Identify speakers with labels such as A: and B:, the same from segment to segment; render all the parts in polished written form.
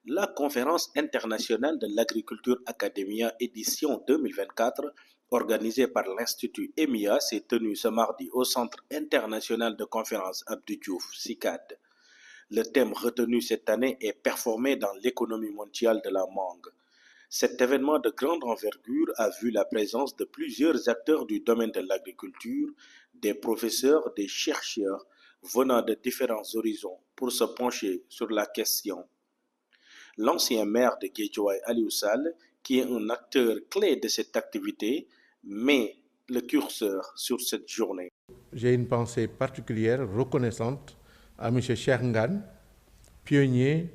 A: La conférence internationale de l'agriculture Academia édition 2024, organisée par l'Institut EMIA, s'est tenue ce mardi au Centre international de conférence Abdou Diouf, CICAD. Le thème retenu cette année est Performer dans l'économie mondiale de la mangue. Cet événement de grande envergure a vu la présence de plusieurs acteurs du domaine de l'agriculture, des professeurs, des chercheurs venant de différents horizons pour se pencher sur la question. L'ancien maire de Guédiawaye, Aliou Sall, qui est un acteur clé de cette activité, met le curseur sur cette journée.
B: J'ai une pensée particulière, reconnaissante à M. Cheikh Ngane, pionnier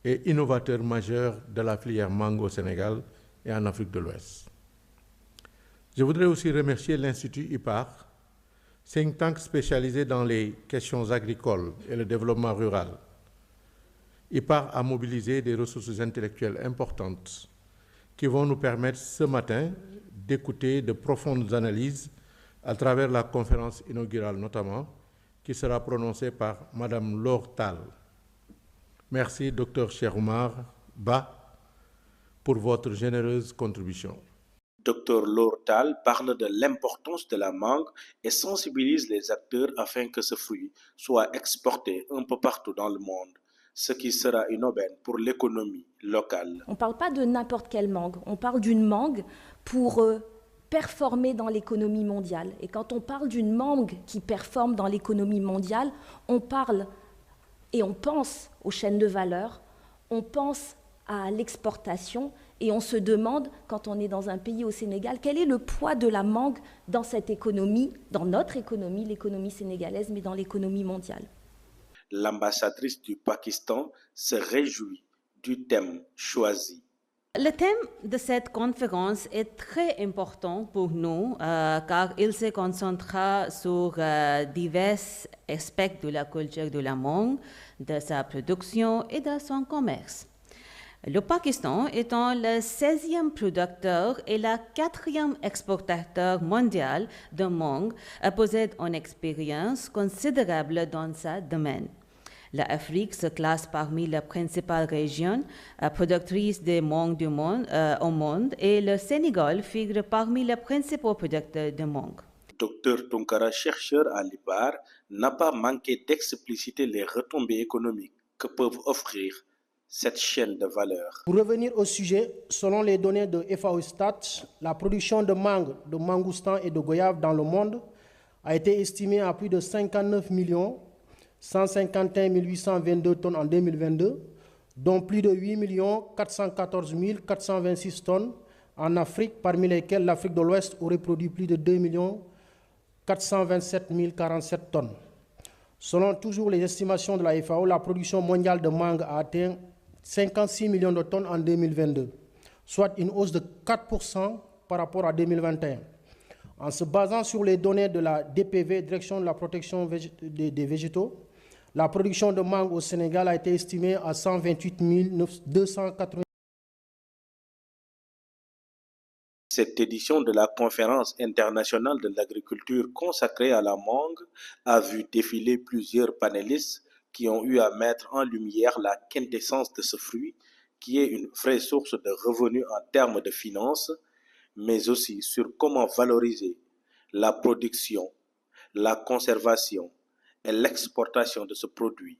B: et innovateur majeur de la filière mangue au Sénégal et en Afrique de l'Ouest. Je voudrais aussi remercier l'Institut IPAR, think tank spécialisé dans les questions agricoles et le développement rural. IPAR a mobilisé des ressources intellectuelles importantes qui vont nous permettre ce matin d'écouter de profondes analyses à travers la conférence inaugurale notamment, qui sera prononcée par Mme Laure Tall. Merci, Dr Cheikh Oumar Ba, pour votre généreuse contribution.
A: Dr Laure Tall parle de l'importance de la mangue et sensibilise les acteurs afin que ce fruit soit exporté un peu partout dans le monde, ce qui sera une aubaine pour l'économie locale.
C: On ne parle pas de n'importe quelle mangue, on parle d'une mangue pour performer dans l'économie mondiale. Et quand on parle d'une mangue qui performe dans l'économie mondiale, on parle et on pense aux chaînes de valeur, on pense à l'exportation et on se demande, quand on est dans un pays au Sénégal, quel est le poids de la mangue dans cette économie, dans notre économie, l'économie sénégalaise, mais dans l'économie mondiale.
A: L'ambassadrice du Pakistan se réjouit du thème choisi.
D: Le thème de cette conférence est très important pour nous car il se concentrera sur divers aspects de la culture de la mangue, de sa production et de son commerce. Le Pakistan étant le 16e producteur et le 4e exportateur mondial de mangue possède une expérience considérable dans ce domaine. L'Afrique se classe parmi les principales régions productrices de mangue au monde et le Sénégal figure parmi les principaux producteurs de mangue.
A: Dr Tunkara, chercheur à l'IPAR, n'a pas manqué d'expliciter les retombées économiques que peuvent offrir cette chaîne de valeur.
E: Pour revenir au sujet, selon les données de FAO Stats, la production de mangue, de mangoustan et de goyave dans le monde a été estimée à plus de 59 151 822 tonnes en 2022, dont plus de 8 414 426 tonnes en Afrique, parmi lesquelles l'Afrique de l'Ouest aurait produit plus de 2 427 047 tonnes. Selon toujours les estimations de la FAO, la production mondiale de mangue a atteint 56 millions de tonnes en 2022, soit une hausse de 4% par rapport à 2021. En se basant sur les données de la DPV, Direction de la protection des végétaux, la production de mangue au Sénégal a été estimée à 128 280.
A: Cette édition de la conférence internationale de l'agriculture consacrée à la mangue a vu défiler plusieurs panélistes qui ont eu à mettre en lumière la quintessence de ce fruit, qui est une vraie source de revenus en termes de finances, mais aussi sur comment valoriser la production, la conservation et l'exportation de ce produit